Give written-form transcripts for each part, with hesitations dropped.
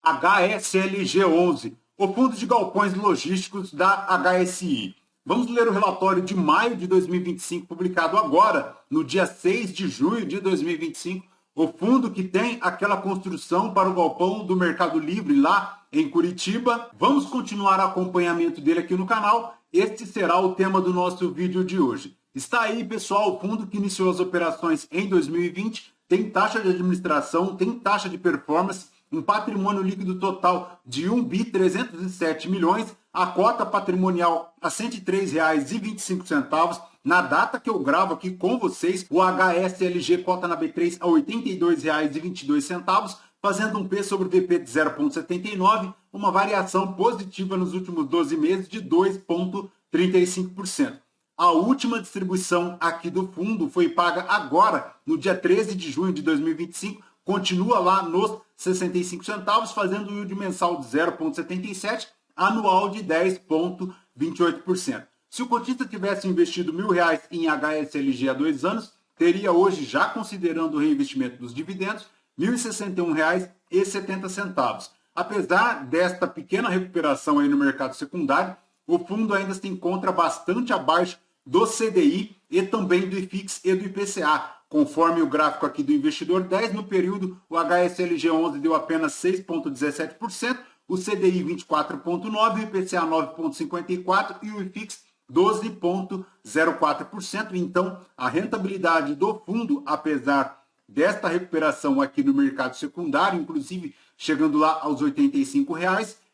HSLG11, o Fundo de Galpões Logísticos da HSI. Vamos ler o relatório de maio de 2025, publicado agora, no dia 6 de junho de 2025. O fundo que tem aquela construção para o galpão do Mercado Livre lá em Curitiba. Vamos continuar o acompanhamento dele aqui no canal. Este será o tema do nosso vídeo de hoje. Está aí, pessoal, o fundo que iniciou as operações em 2020, tem taxa de administração, tem taxa de performance, um patrimônio líquido total de 1.307 bilhões, a cota patrimonial a R$ 103,25. Na data que eu gravo aqui com vocês, o HSLG cota na B3 a R$ 82,22, fazendo um P sobre VP de 0,79, uma variação positiva nos últimos 12 meses de 2,35%. A última distribuição aqui do fundo foi paga agora, no dia 13 de junho de 2025, continua lá nos 65 centavos, fazendo um yield mensal de 0,77, anual de 10,28%. Se o cotista tivesse investido R$ 1.000 em HSLG há 2 anos, teria hoje, já considerando o reinvestimento dos dividendos, R$ 1.061,70. Apesar desta pequena recuperação aí no mercado secundário, o fundo ainda se encontra bastante abaixo do CDI e também do IFIX e do IPCA. Conforme o gráfico aqui do Investidor 10, no período o HSLG11 deu apenas 6,17%, o CDI 24,9%, o IPCA 9,54% e o IFIX 12,04%. Então, a rentabilidade do fundo, apesar desta recuperação aqui no mercado secundário, inclusive chegando lá aos R$ 85,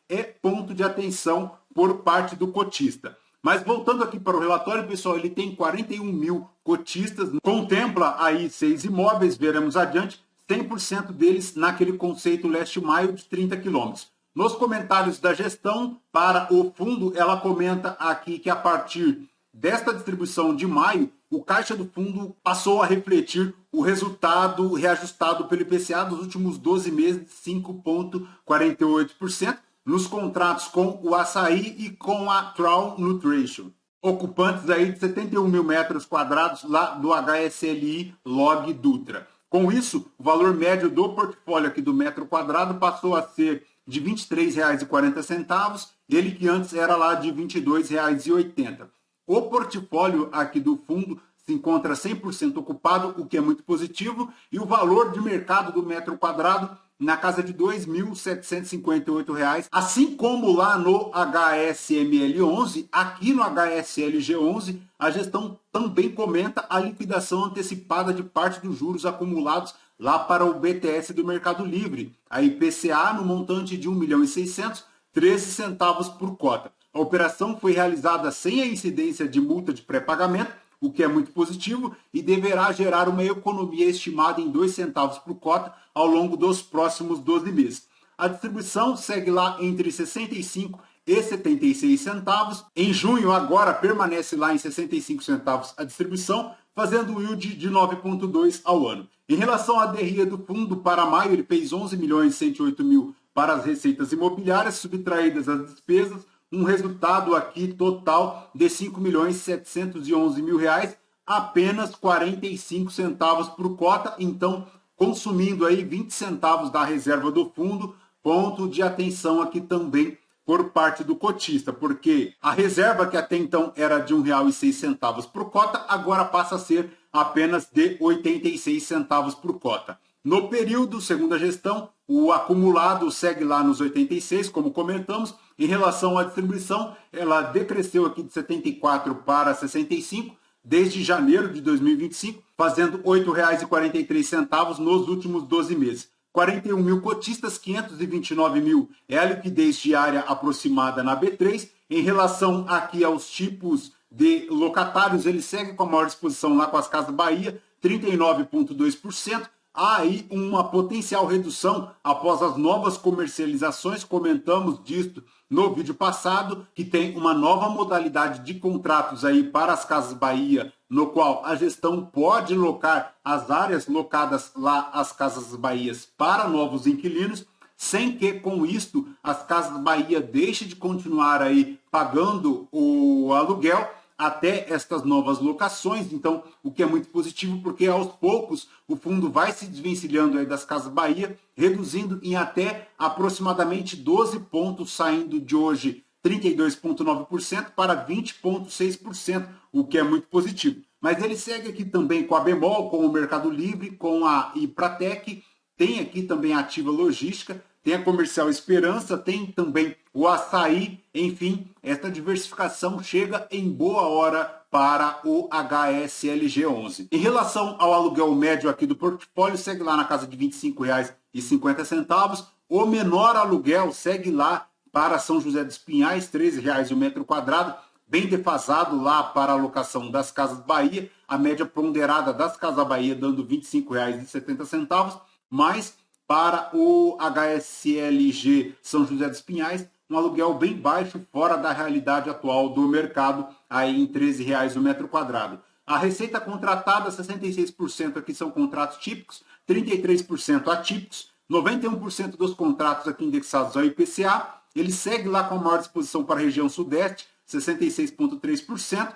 é ponto de atenção por parte do cotista. Mas voltando aqui para o relatório, pessoal, ele tem 41 mil cotistas, contempla aí 6 imóveis, veremos adiante, 100% deles naquele conceito leste-maio de 30 quilômetros. Nos comentários da gestão para o fundo, ela comenta aqui que a partir desta distribuição de maio, o caixa do fundo passou a refletir o resultado reajustado pelo IPCA dos últimos 12 meses de 5,48%, nos contratos com o Açaí e com a Troll Nutrition, ocupantes aí de 71 mil metros quadrados lá do HSLI Log Dutra. Com isso, o valor médio do portfólio aqui do metro quadrado passou a ser de R$ 23,40, ele que antes era lá de R$ 22,80. O portfólio aqui do fundo se encontra 100% ocupado, o que é muito positivo, e o valor de mercado do metro quadrado na casa de R$ 2.758, assim como lá no HSML11, aqui no HSLG11, a gestão também comenta a liquidação antecipada de parte dos juros acumulados lá para o BTS do Mercado Livre, a IPCA no montante de R$ 1.600.000, 13 centavos por cota. A operação foi realizada sem a incidência de multa de pré-pagamento, o que é muito positivo e deverá gerar uma economia estimada em 2 centavos por cota ao longo dos próximos 12 meses. A distribuição segue lá entre 65 e 76 centavos. Em junho, agora, permanece lá em 65 centavos a distribuição, fazendo um yield de 9,2 ao ano. Em relação à DRE do fundo, para maio, ele fez 11.108.000 para as receitas imobiliárias, subtraídas as despesas, um resultado aqui total de R$ 5.711.000, apenas 45 centavos por cota, então consumindo aí 20 centavos da reserva do fundo, ponto de atenção aqui também por parte do cotista, porque a reserva que até então era de R$ 1,06 por cota, agora passa a ser apenas de 86 centavos por cota. No período, segundo a gestão, o acumulado segue lá nos 86, como comentamos. Em relação à distribuição, ela decresceu aqui de 74 para 65 desde janeiro de 2025, fazendo R$ 8,43 nos últimos 12 meses. 41 mil cotistas, 529 mil é a liquidez diária aproximada na B3. Em relação aqui aos tipos de locatários, ele segue com a maior exposição lá com as Casas Bahia, 39,2%. Há aí uma potencial redução após as novas comercializações, comentamos disso no vídeo passado, que tem uma nova modalidade de contratos aí para as Casas Bahia, no qual a gestão pode locar as áreas locadas lá, as Casas Bahias, para novos inquilinos, sem que com isto as Casas Bahia deixem de continuar aí pagando o aluguel. até estas novas locações, então o que é muito positivo, porque aos poucos o fundo vai se desvencilhando aí das Casas Bahia, reduzindo em até aproximadamente 12 pontos, saindo de hoje 32,9% para 20,6%, o que é muito positivo. Mas ele segue aqui também com a Bemol, com o Mercado Livre, com a Empratec, tem aqui também a Ativa Logística, tem a Comercial Esperança, tem também o Açaí, enfim, esta diversificação chega em boa hora para o HSLG11. Em relação ao aluguel médio aqui do portfólio, segue lá na casa de R$ 25,50. O menor aluguel segue lá para São José dos Pinhais, R$ 13,00 o metro quadrado, bem defasado lá para a locação das Casas Bahia, a média ponderada das Casas Bahia dando R$ 25,70, mas para o HSLG São José dos Pinhais, um aluguel bem baixo, fora da realidade atual do mercado, aí em R$ 13,00 o metro quadrado. A receita contratada, 66% aqui são contratos típicos, 33% atípicos, 91% dos contratos aqui indexados ao IPCA. Ele segue lá com a maior disposição para a região sudeste, 66,3%,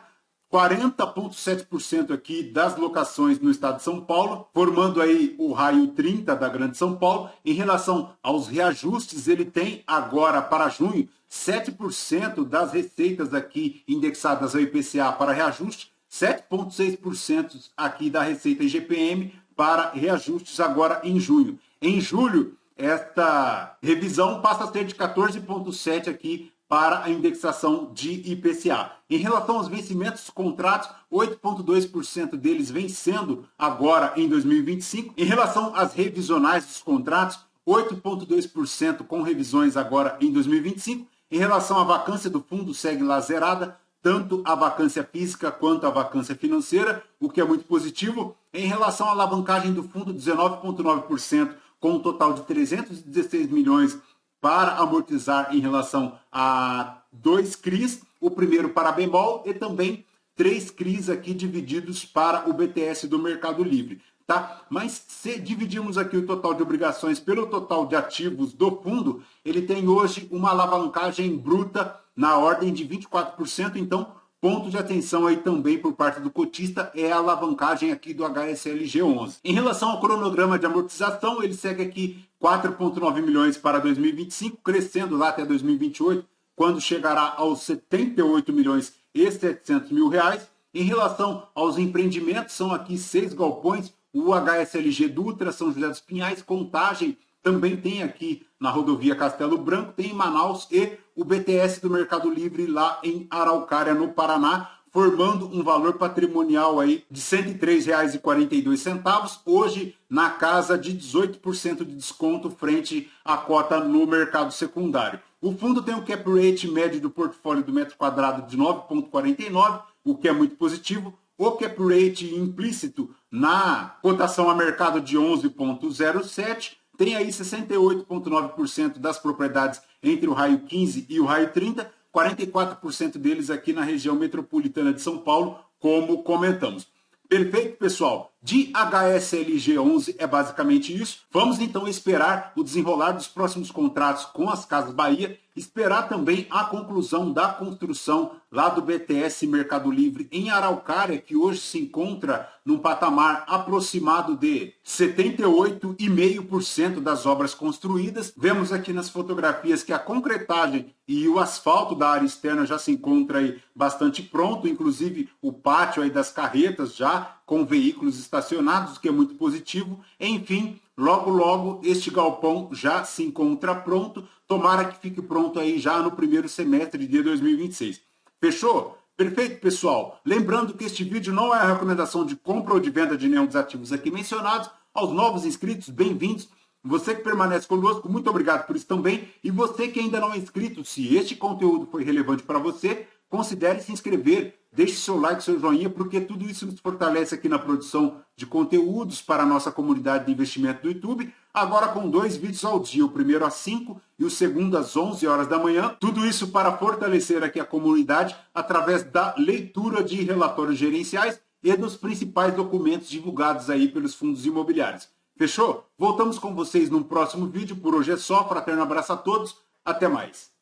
40,7% aqui das locações no estado de São Paulo, formando aí o raio 30 da Grande São Paulo. Em relação aos reajustes, ele tem agora para junho 7% das receitas aqui indexadas ao IPCA para reajuste, 7,6% aqui da receita IGPM para reajustes agora em junho. Em julho, esta revisão passa a ser de 14,7% aqui para a indexação de IPCA. Em relação aos vencimentos dos contratos, 8,2% deles vencendo agora em 2025. Em relação às revisionais dos contratos, 8,2% com revisões agora em 2025. Em relação à vacância do fundo, segue lá zerada, tanto a vacância física quanto a vacância financeira, o que é muito positivo. Em relação à alavancagem do fundo, 19,9%, com um total de 316 milhões para amortizar em relação a 2 CRIs, o primeiro para a Bemol e também 3 CRIs aqui divididos para o BTS do Mercado Livre. Tá? Mas se dividirmos aqui o total de obrigações pelo total de ativos do fundo, ele tem hoje uma alavancagem bruta na ordem de 24%, então ponto de atenção aí também por parte do cotista é a alavancagem aqui do HSLG11. Em relação ao cronograma de amortização, ele segue aqui 4,9 milhões para 2025, crescendo lá até 2028, quando chegará aos 78 milhões e 700 mil reais. Em relação aos empreendimentos, são aqui 6 galpões, o HSLG Dutra, São José dos Pinhais, Contagem, também tem aqui na rodovia Castelo Branco, tem em Manaus e o BTS do Mercado Livre lá em Araucária, no Paraná, formando um valor patrimonial aí de R$ 103,42, hoje na casa de 18% de desconto frente à cota no mercado secundário. O fundo tem um cap rate médio do portfólio do metro quadrado de 9,49, o que é muito positivo. O cap rate implícito na cotação a mercado de 11,07, tem aí 68,9% das propriedades entre o raio 15 e o raio 30, 44% deles aqui na região metropolitana de São Paulo, como comentamos. Perfeito, pessoal? De HSLG11 é basicamente isso. Vamos então esperar o desenrolar dos próximos contratos com as Casas Bahia, esperar também a conclusão da construção lá do BTS Mercado Livre em Araucária, que hoje se encontra num patamar aproximado de 78,5% das obras construídas. Vemos aqui nas fotografias que a concretagem e o asfalto da área externa já se encontra aí bastante pronto, inclusive o pátio aí das carretas já com veículos estacionados, o que é muito positivo. Enfim, logo logo este galpão já se encontra pronto. Tomara que fique pronto aí já no primeiro semestre de 2026. Fechou? Perfeito, pessoal. Lembrando que este vídeo não é a recomendação de compra ou de venda de nenhum dos ativos aqui mencionados. Aos novos inscritos, bem-vindos. Você que permanece conosco, muito obrigado por isso também. E você que ainda não é inscrito, se este conteúdo foi relevante para você, considere se inscrever, deixe seu like, seu joinha, porque tudo isso nos fortalece aqui na produção de conteúdos para a nossa comunidade de investimento do YouTube, agora com 2 vídeos ao dia, o primeiro às 5 e o segundo às 11 horas da manhã, tudo isso para fortalecer aqui a comunidade através da leitura de relatórios gerenciais e dos principais documentos divulgados aí pelos fundos imobiliários. Fechou? Voltamos com vocês num próximo vídeo, por hoje é só, fraterno abraço a todos, até mais.